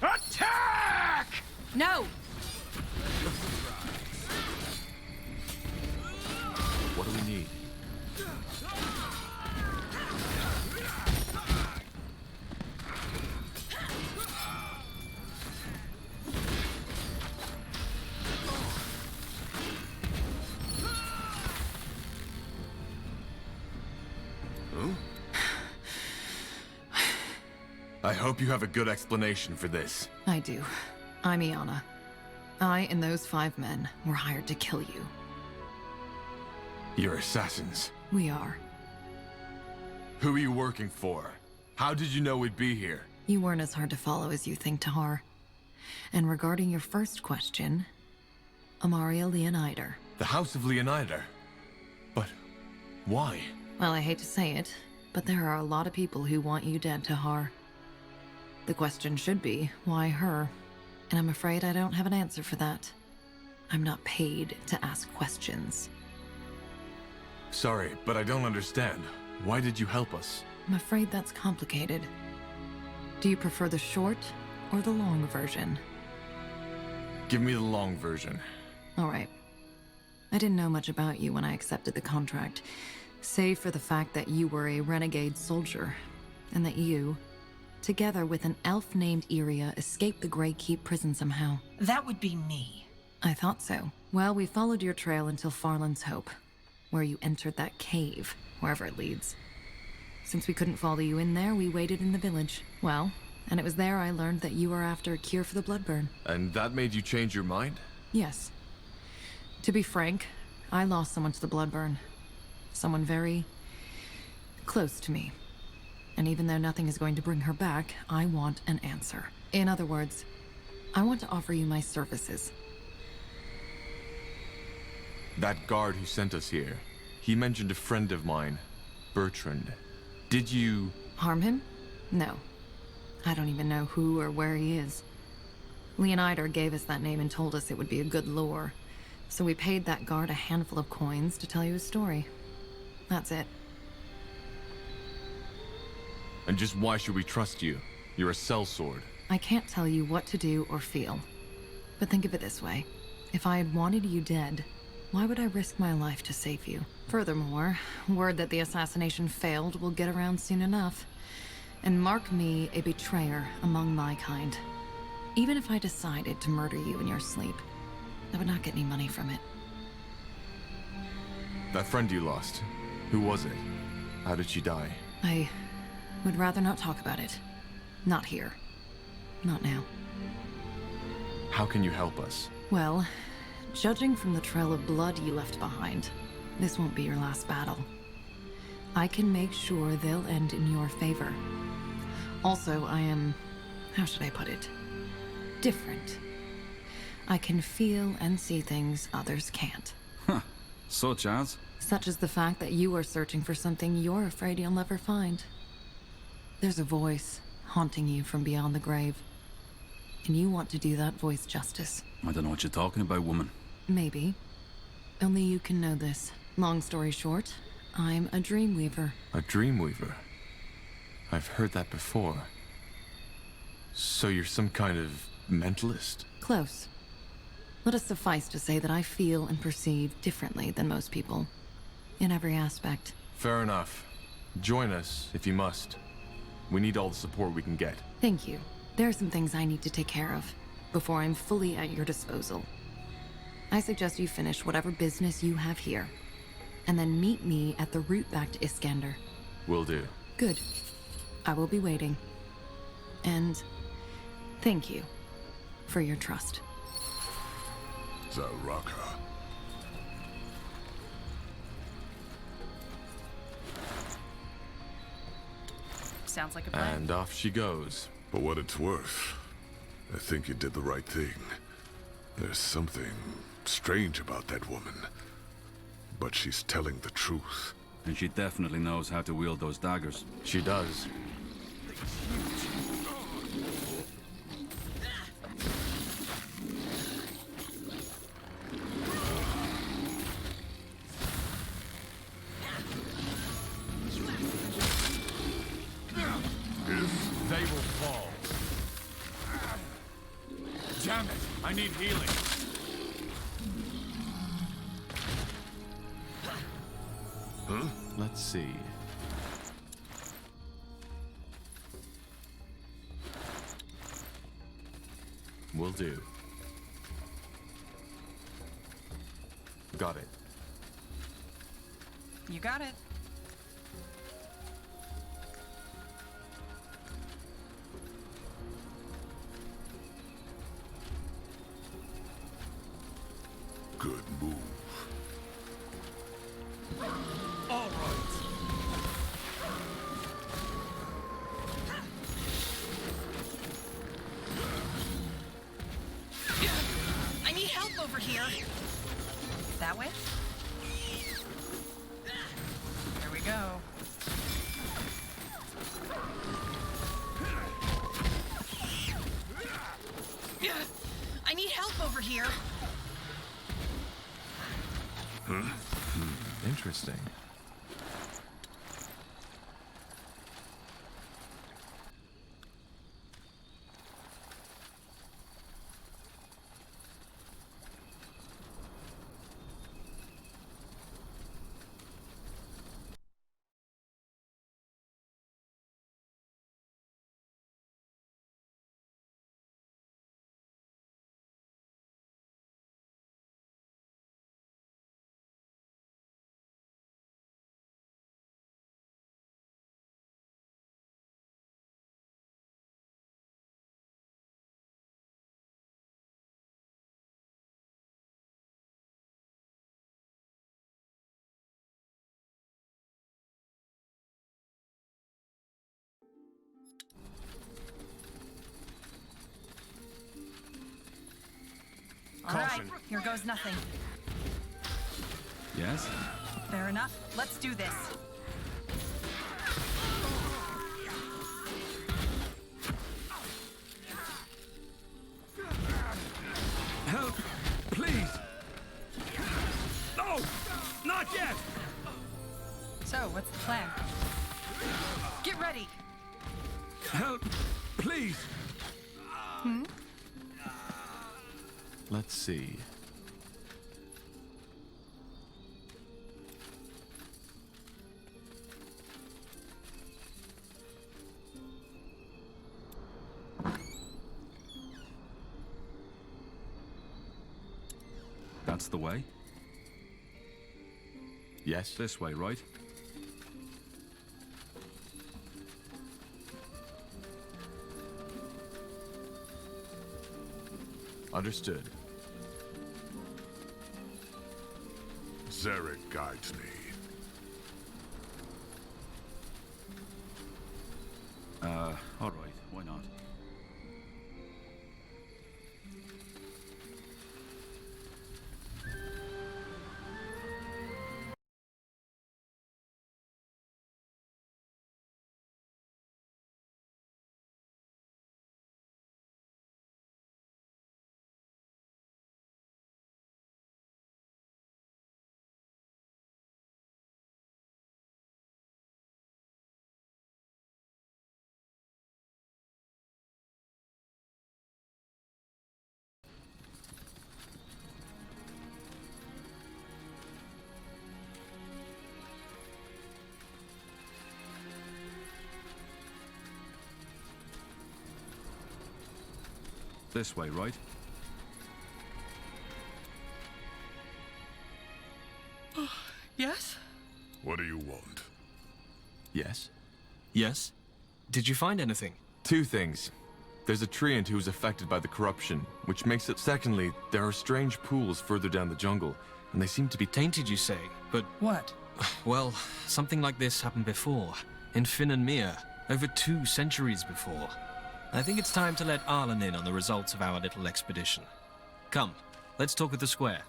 Attack! No! What do we need? I hope you have a good explanation for this. I do. I'm Iana. I and those 5 men were hired to kill you. You're assassins. We are. Who are you working for? How did you know we'd be here? You weren't as hard to follow as you think, Tahar. And regarding your first question, Amaria Leonider. The House of Leonider? But why? Well, I hate to say it, but there are a lot of people who want you dead, Tahar. The question should be, why her? And I'm afraid I don't have an answer for that. I'm not paid to ask questions. Sorry, but I don't understand. Why did you help us? I'm afraid that's complicated. Do you prefer the short or the long version? Give me the long version. All right. I didn't know much about you when I accepted the contract, save for the fact that you were a renegade soldier, and that you, together with an elf named Iria, escaped the Grey Keep prison somehow. That would be me. I thought so. Well, we followed your trail until Farland's Hope, where you entered that cave, wherever it leads. Since we couldn't follow you in there, we waited in the village. Well, and it was there I learned that you were after a cure for the bloodburn. And that made you change your mind? Yes. To be frank, I lost someone to the bloodburn. Someone very close to me. And even though nothing is going to bring her back, I want an answer. In other words, I want to offer you my services. That guard who sent us here, he mentioned a friend of mine, Bertrand. Did you... Harm him? No. I don't even know who or where he is. Leonider gave us that name and told us it would be a good lure. So we paid that guard a handful of coins to tell you his story. That's it. And just why should we trust you? You're a sellsword. I can't tell you what to do or feel. But think of it this way. If I had wanted you dead, why would I risk my life to save you? Furthermore, word that the assassination failed will get around soon enough. And mark me a betrayer among my kind. Even if I decided to murder you in your sleep, I would not get any money from it. That friend you lost, who was it? How did she die? I would rather not talk about it. Not here. Not now. How can you help us? Well, judging from the trail of blood you left behind, this won't be your last battle. I can make sure they'll end in your favor. Also, I am... how should I put it? Different. I can feel and see things others can't. Huh. Such as? Such as the fact that you are searching for something you're afraid you'll never find. There's a voice haunting you from beyond the grave. And you want to do that voice justice. I don't know what you're talking about, woman. Maybe. Only you can know this. Long story short, I'm a dreamweaver. A dreamweaver? I've heard that before. So you're some kind of mentalist? Close. Let it suffice to say that I feel and perceive differently than most people. In every aspect. Fair enough. Join us, if you must. We need all the support we can get. Thank you. There are some things I need to take care of before I'm fully at your disposal. I suggest you finish whatever business you have here, and then meet me at the route back to Iskander. Will do. Good. I will be waiting. And thank you for your trust. Zaraka. Sounds like a plan. And off she goes. For what it's worth, I think you did the right thing. There's something strange about that woman. But she's telling the truth. And she definitely knows how to wield those daggers. She does. I need healing. Let's see. Will do. Got it. You got it. Good move. All right. I need help over here. That way? There we go. I need help over here. Interesting. All right, here goes nothing. Yes? Fair enough. Let's do this. Help! Please! No! Not yet! So, what's the plan? Get ready. Help! Please! Let's see. That's the way? Yes? This way, right? Understood. Zarek guides me. All right. Why not? This way, right? Yes? What do you want? Yes? Yes? Did you find anything? Two things. There's a treant who was affected by the corruption, which makes it... Secondly, there are strange pools further down the jungle, and they seem to be... Tainted, you say? But, What? well, something like this happened before. In Finn and Mir. Over 2 centuries before. I think it's time to let Arlen in on the results of our little expedition. Come, let's talk at the square.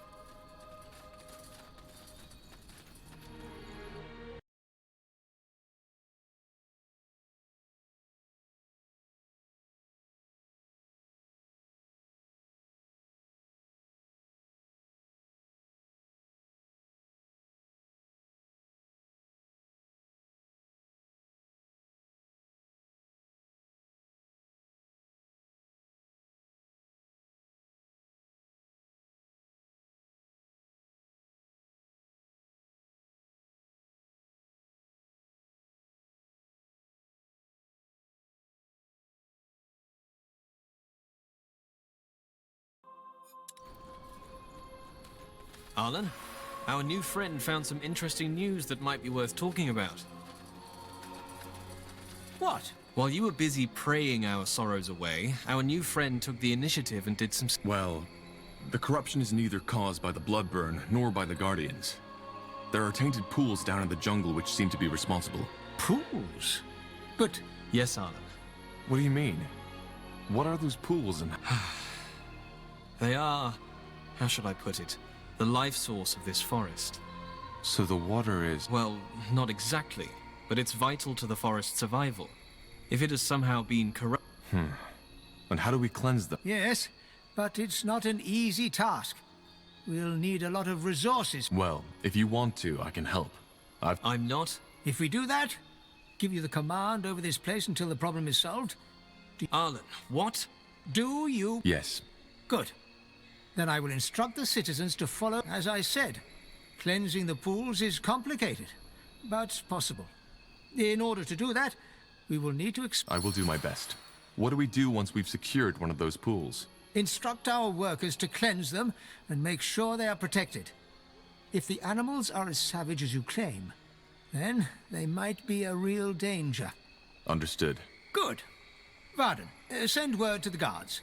Arlen, our new friend found some interesting news that might be worth talking about. What? While you were busy praying our sorrows away, our new friend took the initiative and did some... Well, the corruption is neither caused by the Bloodburn nor by the Guardians. There are tainted pools down in the jungle which seem to be responsible. Pools? But Yes, Arlen. What do you mean? What are those pools and... They are, how should I put it, the life source of this forest. So the water is... Well, not exactly, but it's vital to the forest's survival. If it has somehow been corrupt... And how do we cleanse them? yes, but it's not an easy task. We'll need a lot of resources. Well, if you want to, I can help. I'm not... If we do that, give you the command over this place until the problem is solved. Arlen, what? Do you? Yes. Good. Then I will instruct the citizens to follow as I said. Cleansing the pools is complicated, but possible. In order to do that, we will need to I will do my best. What do we do once we've secured one of those pools? instruct our workers to cleanse them and make sure they are protected. If the animals are as savage as you claim, then they might be a real danger. Understood. Good. Varden, send word to the guards.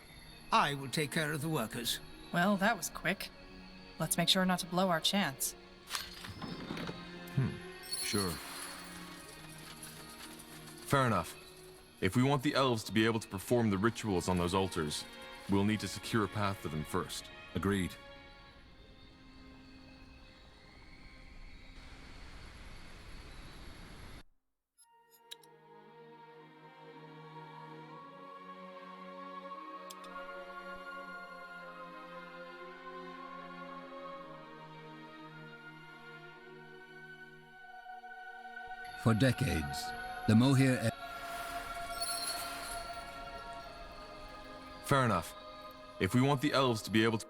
I will take care of the workers. Well, that was quick. Let's make sure not to blow our chance. Sure. Fair enough. If we want the elves to be able to perform the rituals on those altars, we'll need to secure a path to them first. Agreed. For decades, the Mohir... Fair enough. If we want the elves to be able to...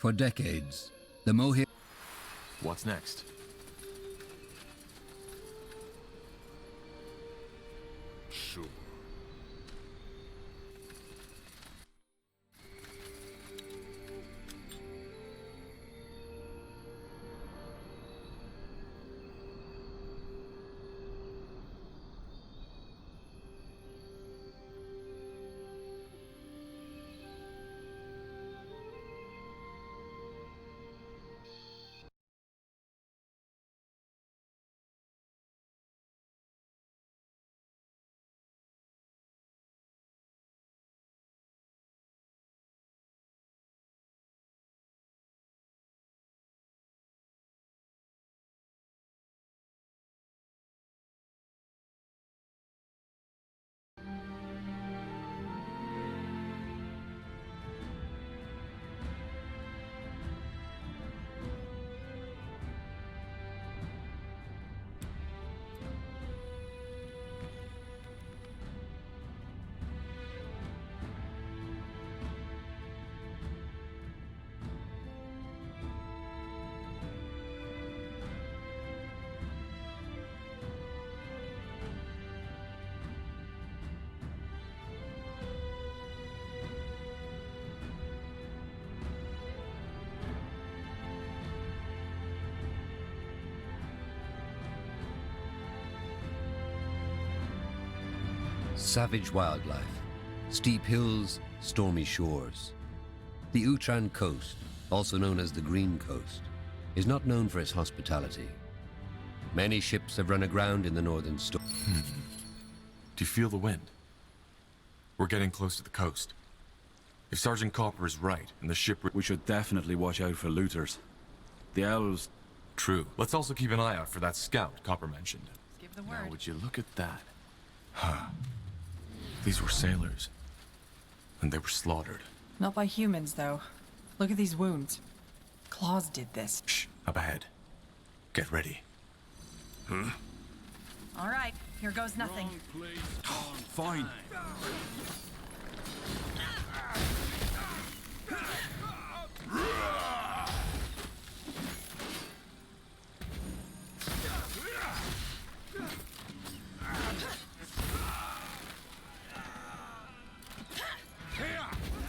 For decades, the Mohir... What's next? Sure. Savage wildlife, steep hills, stormy shores. The Utran coast, also known as the Green Coast, is not known for its hospitality. Many ships have run aground in the northern storm. Do you feel the wind? We're getting close to the coast. If Sergeant Copper is right, and the ship... We should definitely watch out for looters. The elves... True. Let's also keep an eye out for that scout Copper mentioned. Give the Now, word. would you look at that? Huh. These were sailors. And they were slaughtered. Not by humans, though. Look at these wounds. Claws did this. Shh, up ahead. Get ready. All right, Here goes nothing. Fine.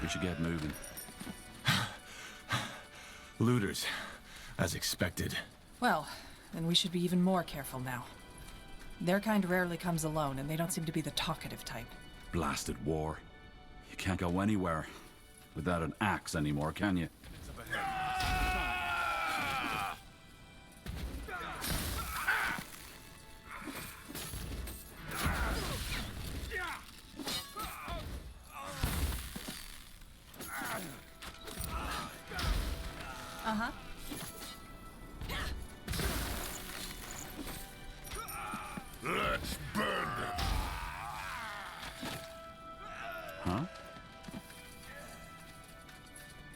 We should get moving. Looters, as expected. Well, then we should be even more careful now. Their kind rarely comes alone, and they don't seem to be the talkative type. Blasted war. You can't go anywhere without an axe anymore, can you? Uh-huh. Let's burn them. Huh?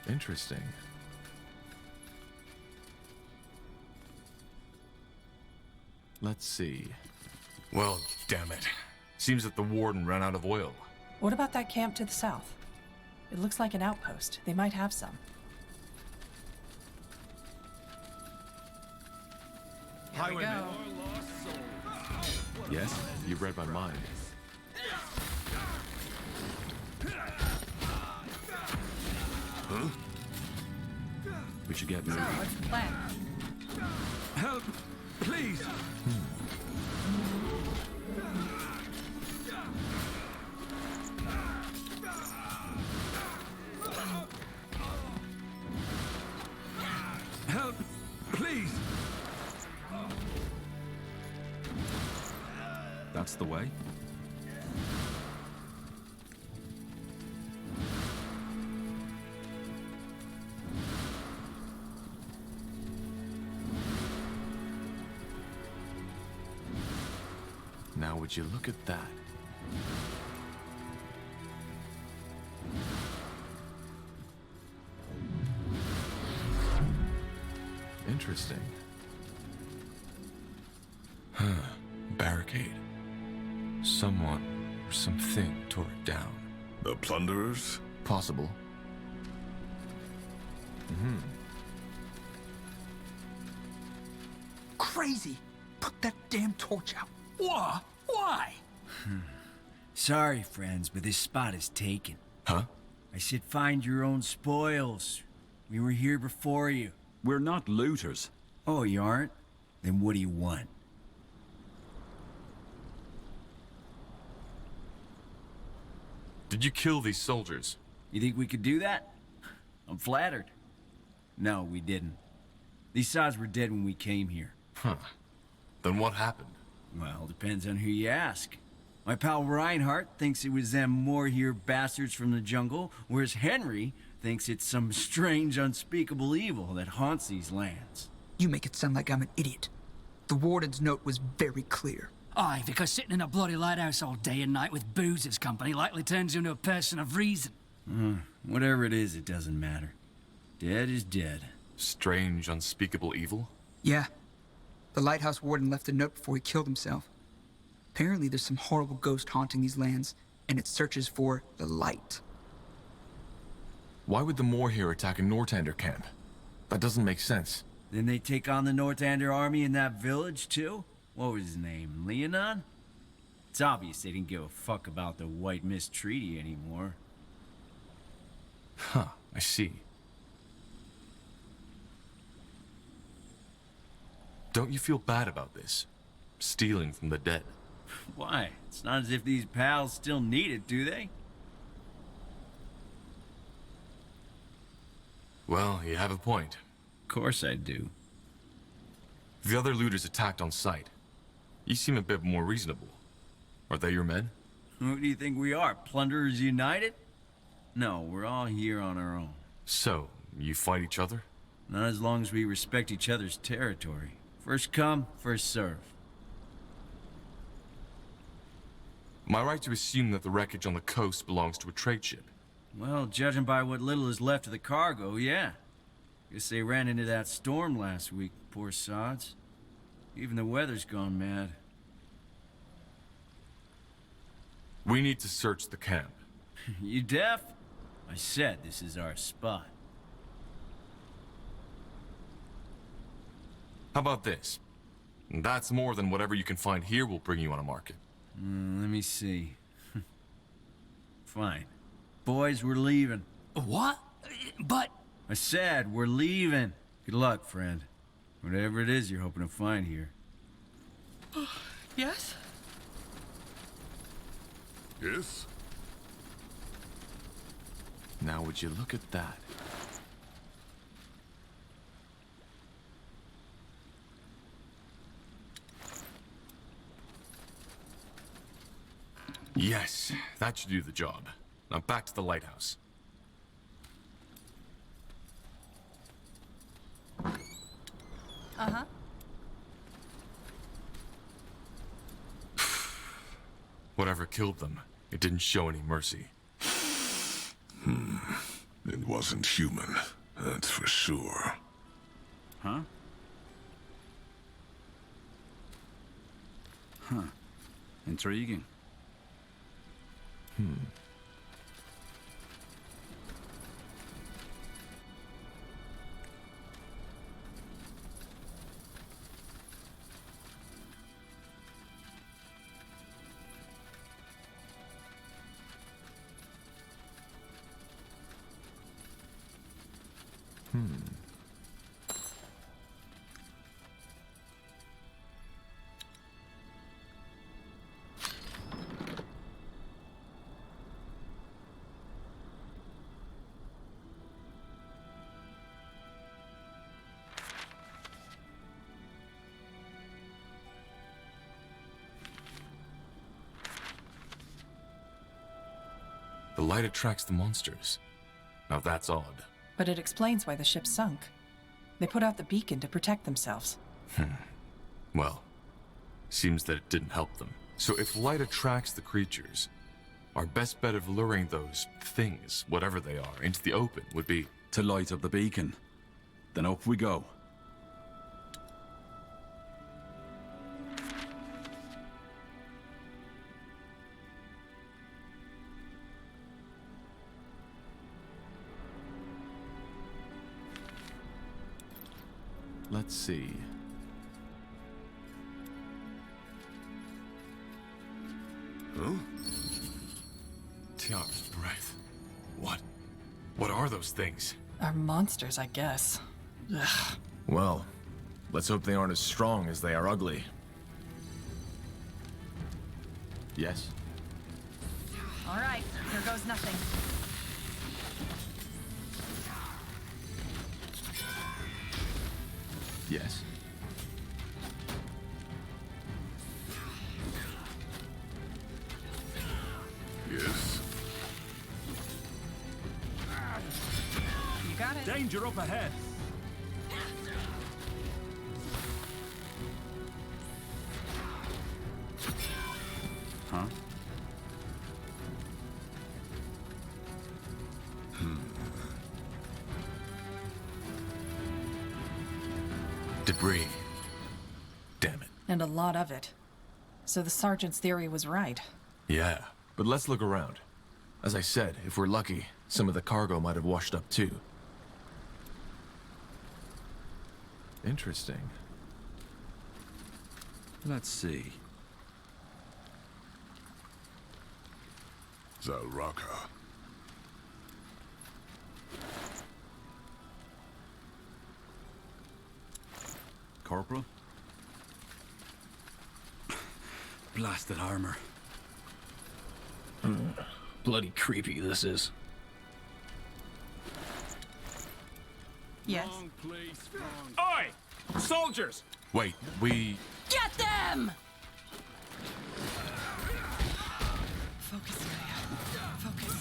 Interesting. Let's see. Well, damn it. Seems that the warden ran out of oil. What about that camp to the south? It looks like an outpost. They might have some. Here we go. Yes? You read my mind. Huh? We should get So, moving. what's the plan? Help! Please! Help! Please! That's the way? Now would you look at that? Interesting. Huh. Barricade. Someone or something tore it down. The plunderers? Possible. Crazy! Put that damn torch out. Why? Why? Sorry, friends, but this spot is taken. Huh? I said find your own spoils. We were here before you. We're not looters. Oh, you aren't? Then what do you want? Did you kill these soldiers? You think we could do that? I'm flattered. No, we didn't. These sods were dead when we came here. Huh. Then what happened? Well, depends on who you ask. My pal Reinhardt thinks it was them more here bastards from the jungle, whereas Henry thinks it's some strange, unspeakable evil that haunts these lands. You make it sound like I'm an idiot. The warden's note was very clear. Aye, because sitting in a bloody lighthouse all day and night with booze as company likely turns you into a person of reason. Whatever it is, it doesn't matter. Dead is dead. Strange, unspeakable evil? Yeah. The lighthouse warden left a note before he killed himself. Apparently there's some horrible ghost haunting these lands, and it searches for the light. Why would the Moor here attack a Nortander camp? That doesn't make sense. Then they take on the Northander army in that village, too? What was his name, Leonon? It's obvious they didn't give a fuck about the White Mist Treaty anymore. Huh, I see. Don't you feel bad about this? Stealing from the dead? Why? It's not as if these pals still need it, do they? Well, you have a point. Of course I do. The other looters attacked on sight. You seem a bit more reasonable. Are they your men? Who do you think we are, Plunderers United? No, we're all here on our own. So, you fight each other? Not as long as we respect each other's territory. First come, first serve. Am I right to assume that the wreckage on the coast belongs to a trade ship? Well, judging by what little is left of the cargo, yeah. Guess they ran into that storm last week, poor sods. Even the weather's gone mad. We need to search the camp. You deaf? I said this is our spot. How about this? That's more than whatever you can find here will bring you on a market. Let me see. Fine. Boys, we're leaving. What? But... I said we're leaving. Good luck, friend. Whatever it is you're hoping to find here. Yes? Yes? Now would you look at that? Yes, that should do the job. Now back to the lighthouse. Uh-huh. Whatever killed them, it didn't show any mercy. It wasn't human, that's for sure. Huh? Huh. Intriguing. The light attracts the monsters. Now that's odd. But it explains why the ship sunk. They put out the beacon to protect themselves. Well, seems that it didn't help them. So if light attracts the creatures, our best bet of luring those things, whatever they are, into the open would be... To light up the beacon. Then up we go. Let's see. Huh? Tiara's breath. What? What are those things? Are monsters, I guess. Ugh. Well, let's hope they aren't as strong as they are ugly. Yes? All right, here goes nothing. Yes. Yes? You got it. Danger up ahead! Huh? Debris. Damn it. And a lot of it. So the sergeant's theory was right. Yeah, but let's look around. As I said, if we're lucky, some of the cargo might have washed up too. Interesting. Let's see. Zalraka. Corporal? Blasted armor. Bloody creepy this is. Yes. Oi! Soldiers! Wait, we... Get them! Focus, area. Focus.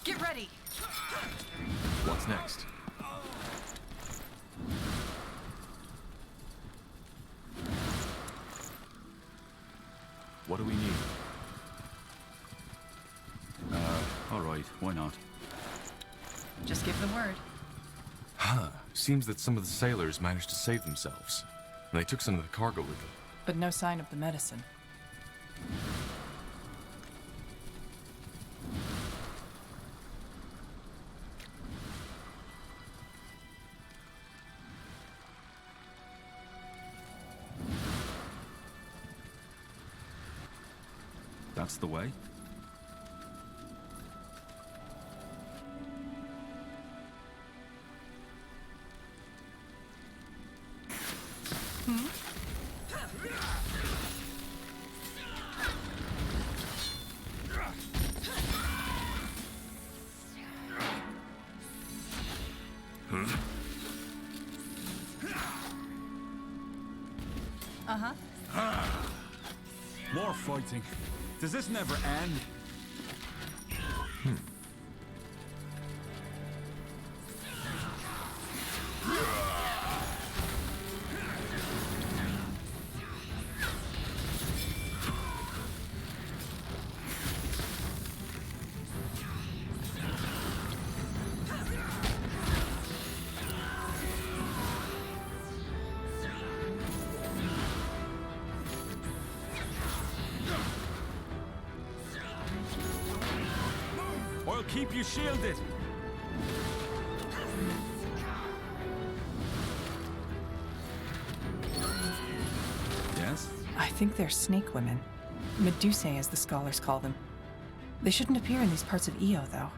Get ready. What's next? What do we need? All right, why not? Just give the word. Huh. Seems that some of the sailors managed to save themselves. And they took some of the cargo with them. But no sign of the medicine. That's the way? More fighting. Does this never end? I'll keep you shielded. Yes? I think they're snake women. Medusae, as the scholars call them. They shouldn't appear in these parts of Io, though.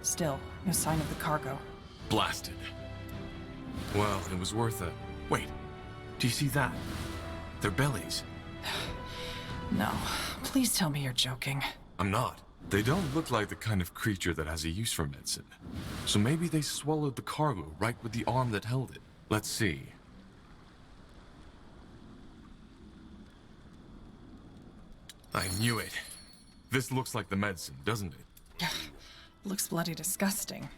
Still, no sign of the cargo. Blasted. Well, it was worth it. Wait, do you see that? Their bellies. No, please tell me you're joking. I'm not. They don't look like the kind of creature that has a use for medicine. So maybe they swallowed the cargo right with the arm that held it. Let's see. I knew it. This looks like the medicine, doesn't it? Looks bloody disgusting.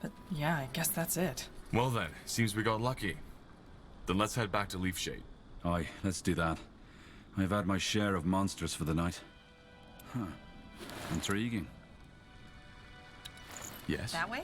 But yeah, I guess that's it. Well then, seems we got lucky. Then let's head back to Leafshade. Aye, let's do that. I've had my share of monsters for the night. Huh. Intriguing. Yes? That way?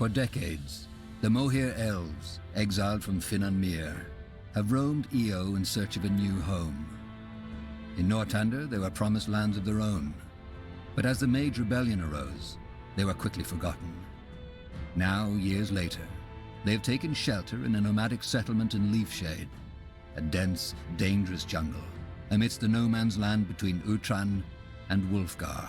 For decades, the Mohir elves, exiled from Finan Mir, have roamed Io in search of a new home. In Nortander, they were promised lands of their own, but as the Mage Rebellion arose, they were quickly forgotten. Now, years later, they have taken shelter in a nomadic settlement in Leafshade, a dense, dangerous jungle, amidst the no-man's land between Utran and Wulfgar.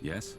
Yes?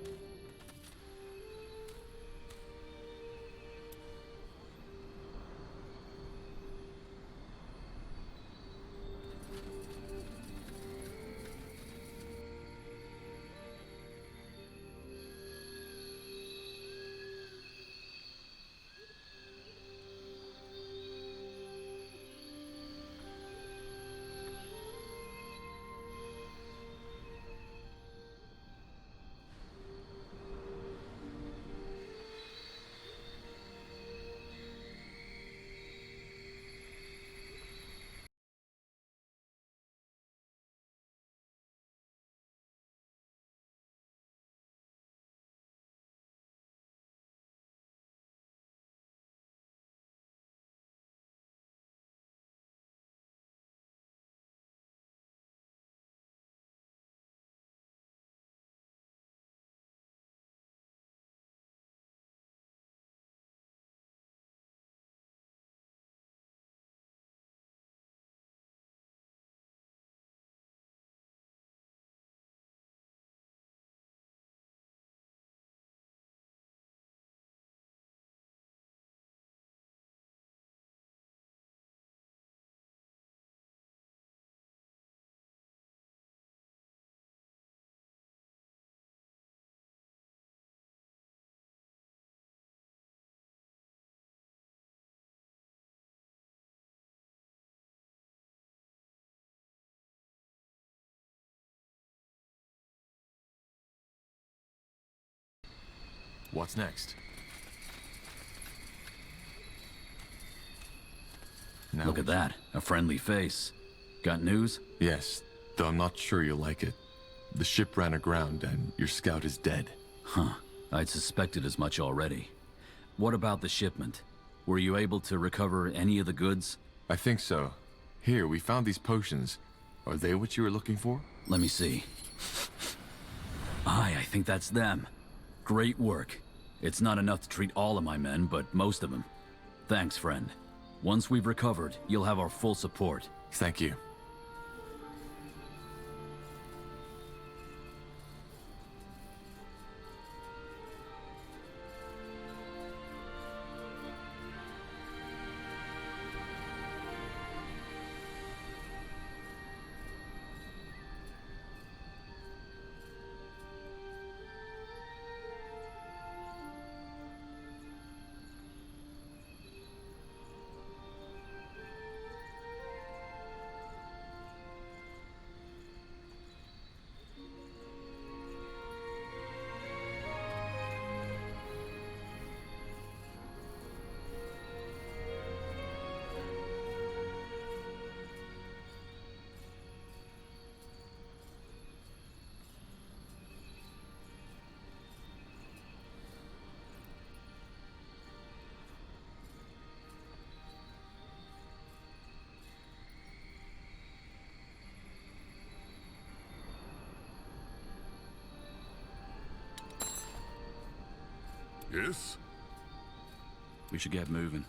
What's next? Now Look at that. A friendly face. Got news? Yes, though I'm not sure you'll like it. The ship ran aground and your scout is dead. Huh. I'd suspected as much already. What about the shipment? Were you able to recover any of the goods? I think so. Here, we found these potions. Are they what you were looking for? Let me see. Aye, I think that's them. Great work. It's not enough to treat all of my men, but most of them. Thanks, friend. Once we've recovered, you'll have our full support. Thank you. Yes? We should get moving.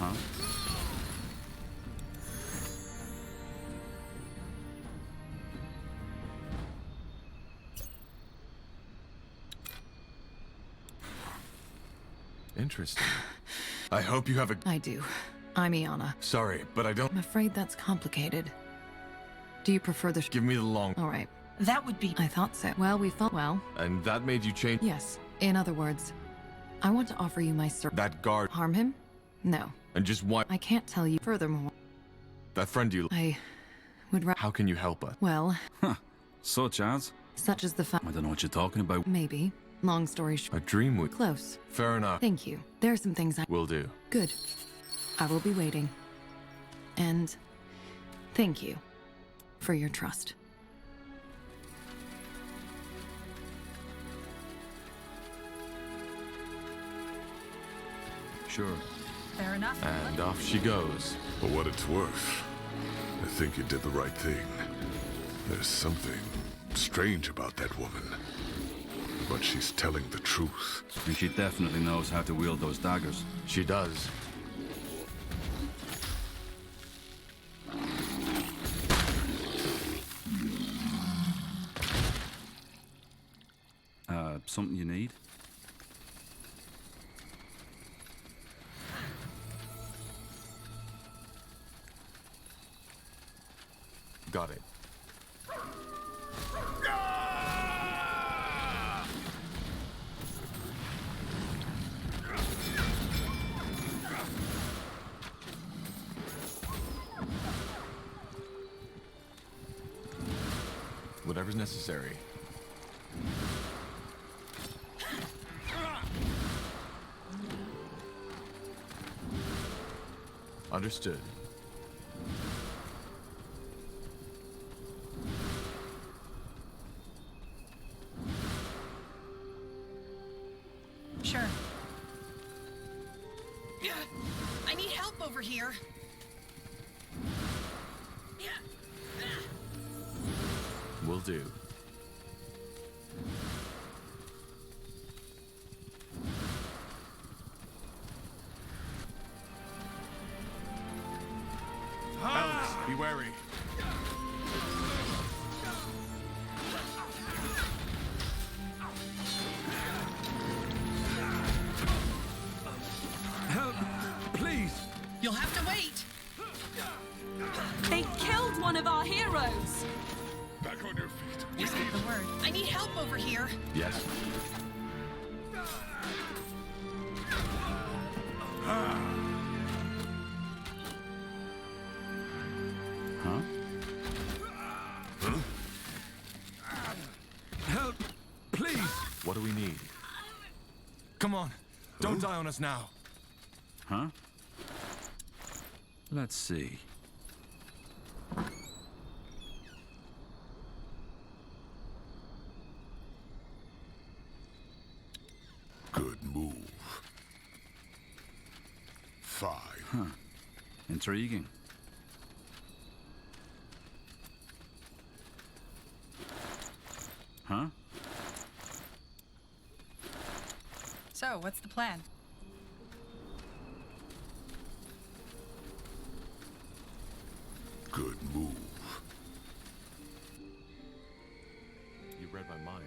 Huh? Interesting. I hope you have a... I do. I'm Iana. Sorry, but I don't... I'm afraid that's complicated. Do you prefer the... Give me the long... All right. That would be... I thought so. Well, we thought... Well... And that made you change... Yes. In other words, I want to offer you my service. That guard... Harm him? No. And just why... I can't tell you. Furthermore... That friend you... I would How can you help us? Well... Huh. Such as? Such as the fact... I don't know what you're talking about. Maybe. Long story short... A dream would... Close. Fair enough. Thank you. There are some things I... Will do. Good. I will be waiting. And... Thank you. For your trust. Sure. Fair enough. And off she goes. For what it's worth, I think you did the right thing. There's something strange about that woman. But she's telling the truth. And she definitely knows how to wield those daggers. She does. Something you need? Got it. Whatever's necessary. Understood. Sure. I need help over here. Will do. back on your feet. Just give the word. I need help over here. Yes. Huh? Help! Please! What do we need? Come on. Don't die on us now. Huh? Let's see. Good move. 5. Huh. Intriguing. Huh? So, what's the plan? Good move. You read my mind.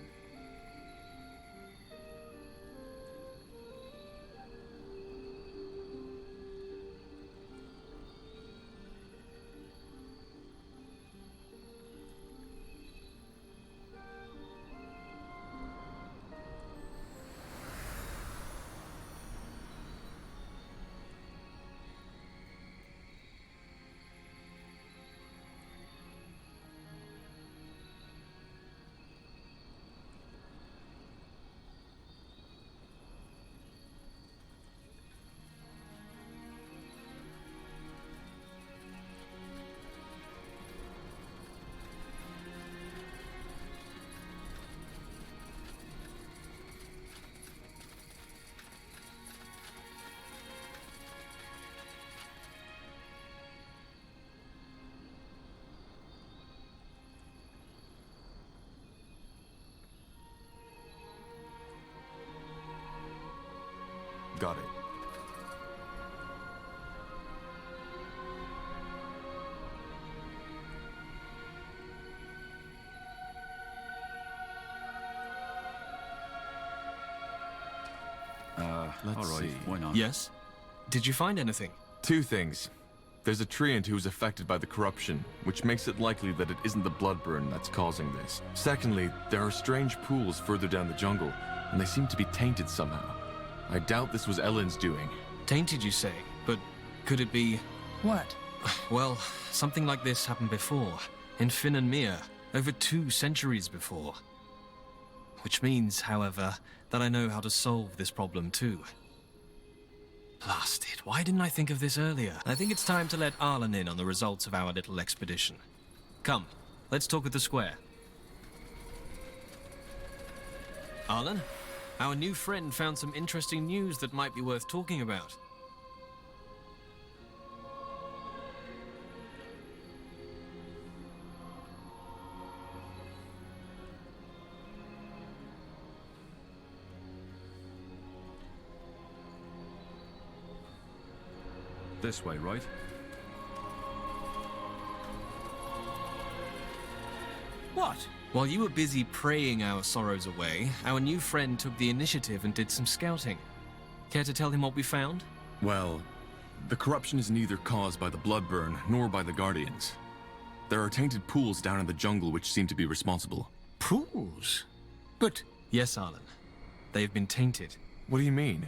Got it. Let's all right, see. why not? Yes? Did you find anything? 2 things. There's a treant who's affected by the corruption, which makes it likely that it isn't the bloodburn that's causing this. Secondly, there are strange pools further down the jungle, and they seem to be tainted somehow. I doubt this was Ellen's doing. Tainted, you say? But could it be... What? Well, something like this happened before. In Finn and Mir. Over 2 centuries before. Which means, however, that I know how to solve this problem too. Blasted, why didn't I think of this earlier? I think it's time to let Arlen in on the results of our little expedition. Come, let's talk at the square. Arlen, our new friend found some interesting news that might be worth talking about. This way, right? What? While you were busy praying our sorrows away, our new friend took the initiative and did some scouting. Care to tell him what we found? Well, the corruption is neither caused by the bloodburn nor by the Guardians. There are tainted pools down in the jungle which seem to be responsible. Pools? But... Yes, Arlen. They have been tainted. What do you mean?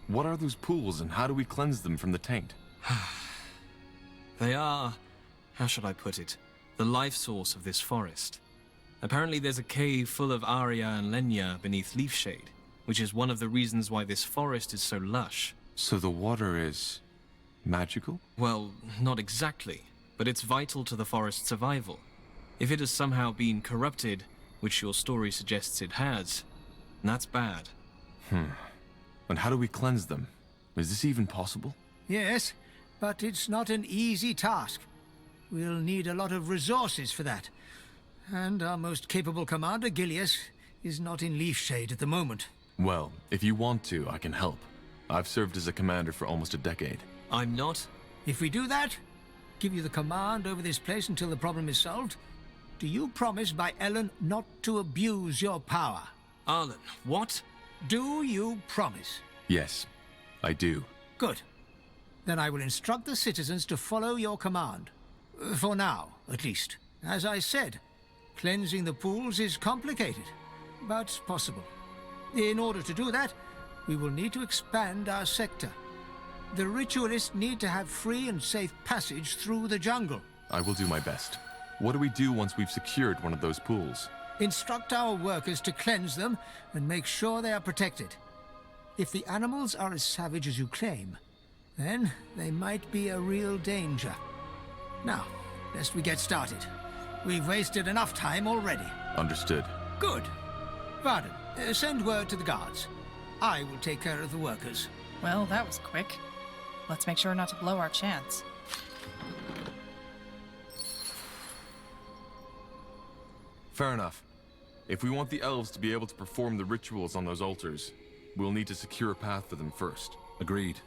What are those pools and how do we cleanse them from the taint? They are... how should I put it? The life source of this forest. Apparently there's a cave full of Aria and Lenya beneath leaf shade, which is one of the reasons why this forest is so lush. So the water is... magical? Well, not exactly, but it's vital to the forest's survival. If it has somehow been corrupted, which your story suggests it has, that's bad. And how do we cleanse them? Is this even possible? Yes, but it's not an easy task. We'll need a lot of resources for that. And our most capable commander, Gilius, is not in leaf shade at the moment. Well, if you want to, I can help. I've served as a commander for almost a decade. I'm not? If we do that, give you the command over this place until the problem is solved, do you promise by Ellen not to abuse your power? Arlen, what? Do you promise? Yes, I do. Good. Then I will instruct the citizens to follow your command. For now, at least. As I said, Cleansing the pools is complicated, but possible. In order to do that, we will need to expand our sector. The ritualists need to have free and safe passage through the jungle. I will do my best. What do we do once we've secured one of those pools? Instruct our workers to cleanse them and make sure they are protected. If the animals are as savage as you claim, then they might be a real danger. Now, lest we get started. We've wasted enough time already. Understood. Good. Varden, send word to the guards. I will take care of the workers. Well, that was quick. Let's make sure not to blow our chance. Fair enough. If we want the elves to be able to perform the rituals on those altars, we'll need to secure a path for them first. Agreed.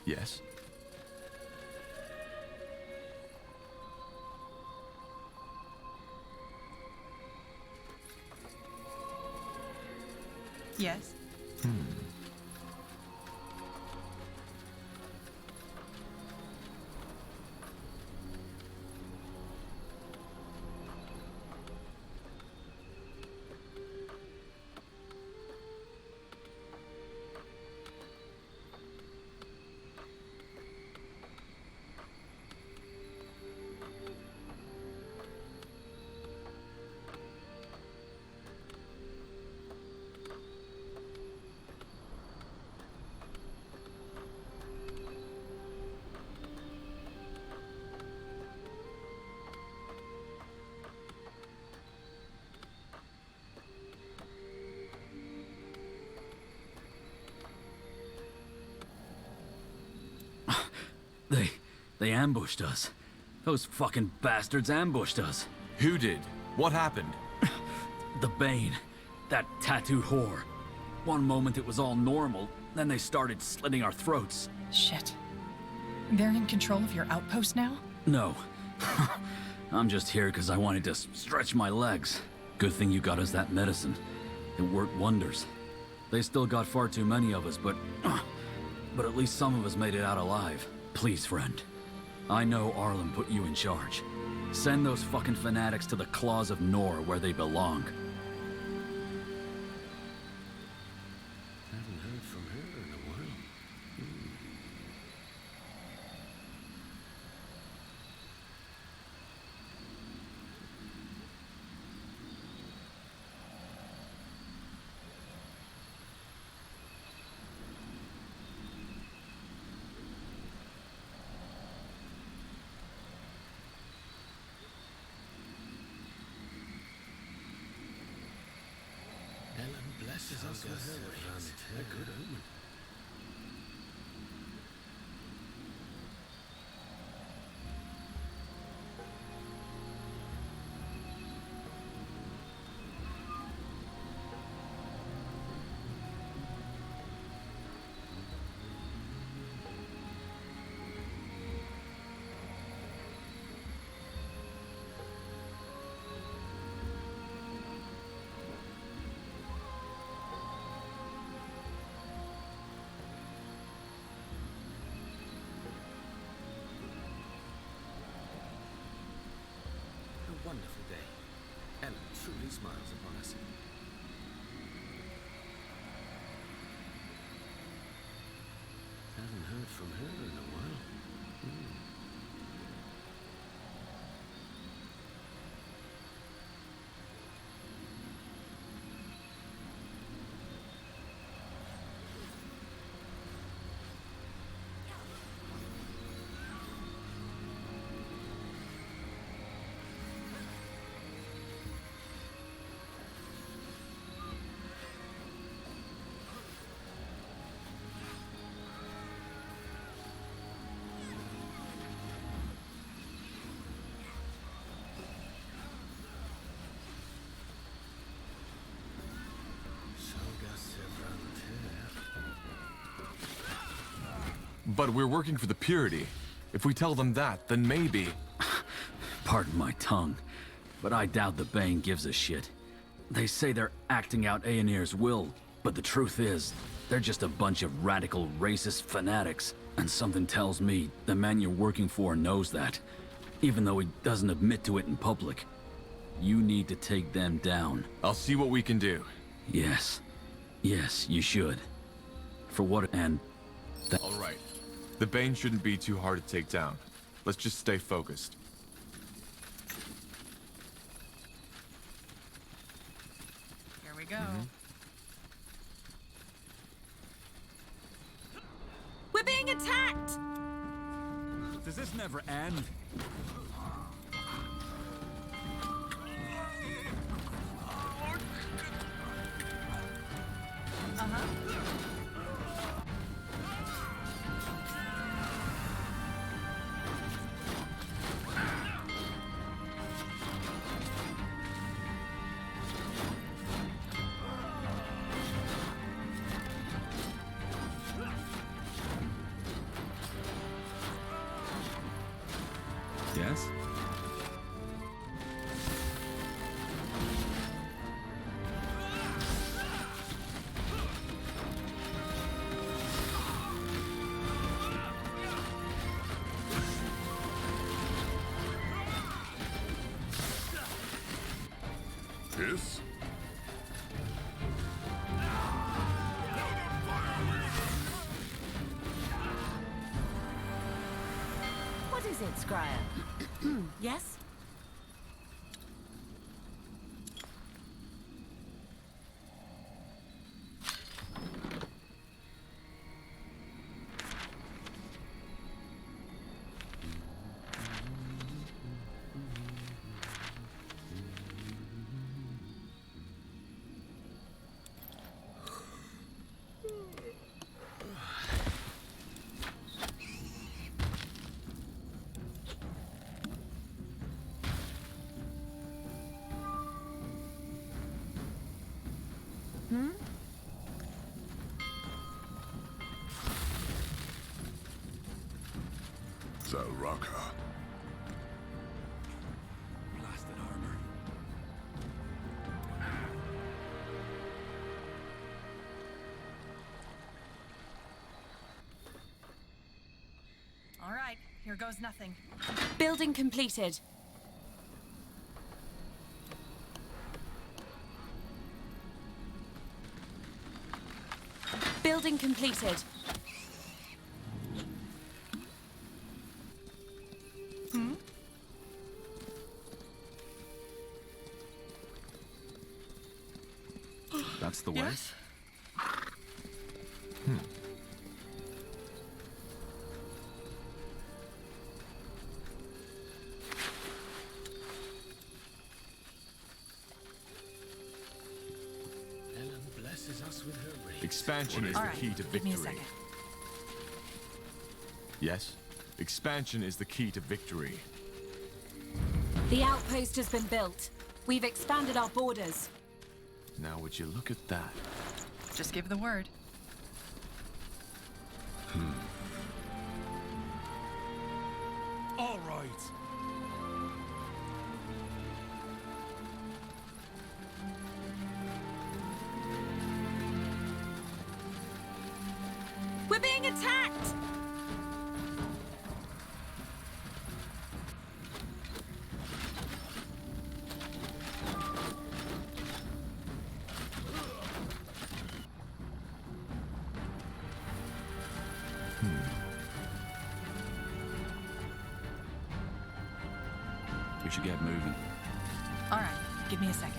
Yes? Yes? They ambushed us. Those fucking bastards ambushed us. Who did? What happened? The Bane. That tattooed whore. One moment it was all normal, then they started slitting our throats. Shit. They're in control of your outpost now? No. I'm just here because I wanted to stretch my legs. Good thing you got us that medicine. It worked wonders. They still got far too many of us, but at least some of us made it out alive. Please, friend. I know Arlen put you in charge. Send those fucking fanatics to the claws of Nor where they belong. Haven't heard from her in a while. Ellen blesses us with her rays. A good omen. A wonderful day. Ellen truly smiles upon us. Haven't heard from her in a while. But we're working for the Purity. If we tell them that, then maybe... Pardon my tongue, but I doubt the Bane gives a shit. They say they're acting out Aenir's will, but the truth is, they're just a bunch of radical racist fanatics. And something tells me the man you're working for knows that, even though he doesn't admit to it in public. You need to take them down. I'll see what we can do. Yes. Yes, you should. For what and... All right. The Bane shouldn't be too hard to take down. Let's just stay focused. Here we go. We're being attacked! Does this never end? Yes? Yes? What is it, Scryer? Yes? Zalraka. Blasted armor. All right, here goes nothing. Building completed. Building completed. That's the way. Yes? Ellen blesses us with her rays. Expansion is All the right, key to give me a victory. second. Yes? Expansion is the key to victory. The outpost has been built. We've expanded our borders. Now would you look at that? Just give the word. All right. We're being attacked! We should get moving. All right, give me a second.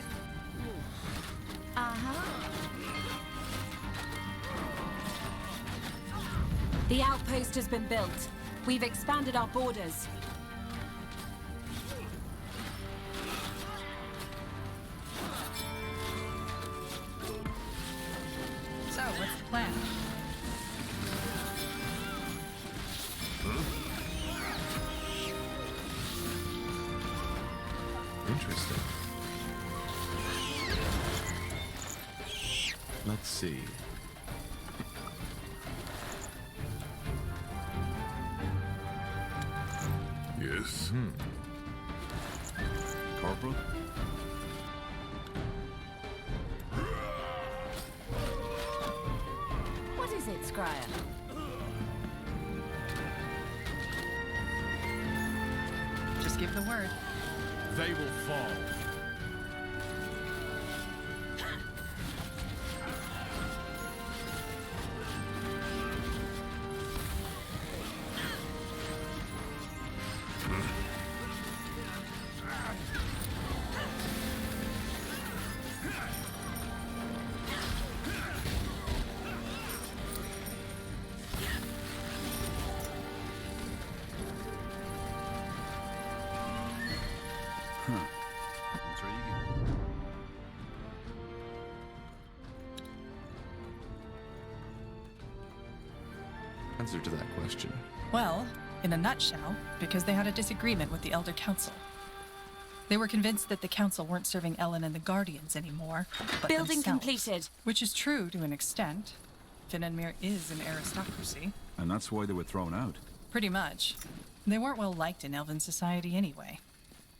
The outpost has been built. We've expanded our borders. So, what's the plan? Interesting. Let's see. Yes? Corporal? What is it, Scryer? Just give the word. They will fall. Intriguing. Answer to that question. Well, in a nutshell, because they had a disagreement with the Elder Council. They were convinced that the Council weren't serving Ellen and the Guardians anymore, but Building themselves. completed. Which is true to an extent. Finnanmere is an aristocracy. And that's why they were thrown out. Pretty much. They weren't well liked in Elven society anyway.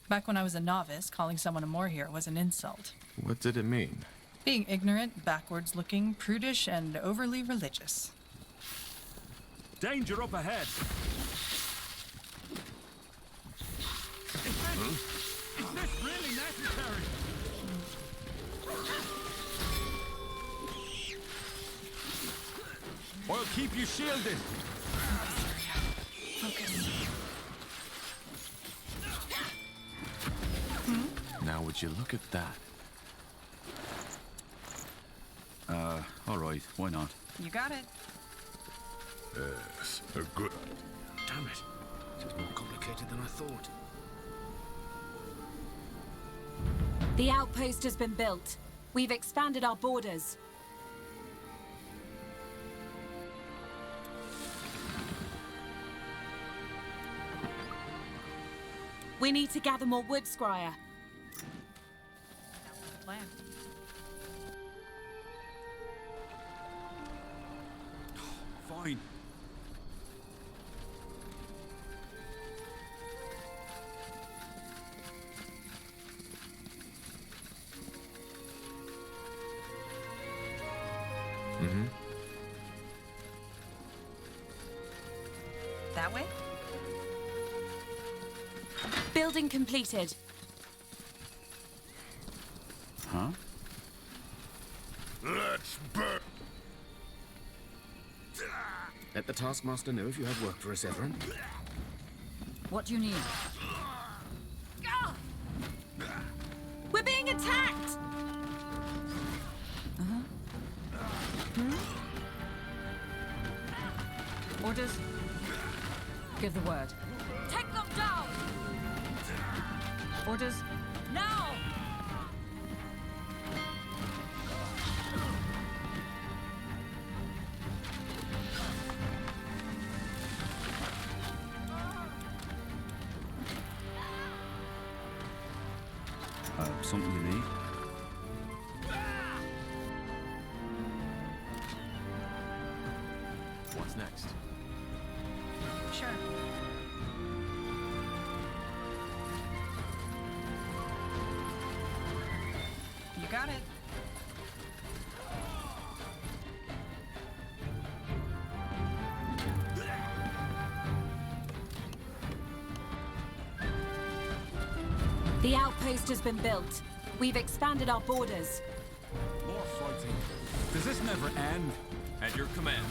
Back when I was a novice, calling someone a Moorhere was an insult. What did it mean? Being ignorant, backwards-looking, prudish, and overly religious. Danger up ahead! Is this really necessary? I'll keep you shielded! Focus. Now would you look at that? Alright, why not? You got it. Yes, a good... Damn it. This is more complicated than I thought. The outpost has been built. We've expanded our borders. We need to gather more wood, Scryer. That was the plan. Fine. That way? Building completed. Huh? Let's burn! Let the Taskmaster know if you have work for us, Everin. What do you need? We're being attacked! Orders? Give the word. Take them down! Orders? Now! Something you need? What's next? Sure. You got it. The outpost has been built. We've expanded our borders. More fighting. Does this never end? At your command.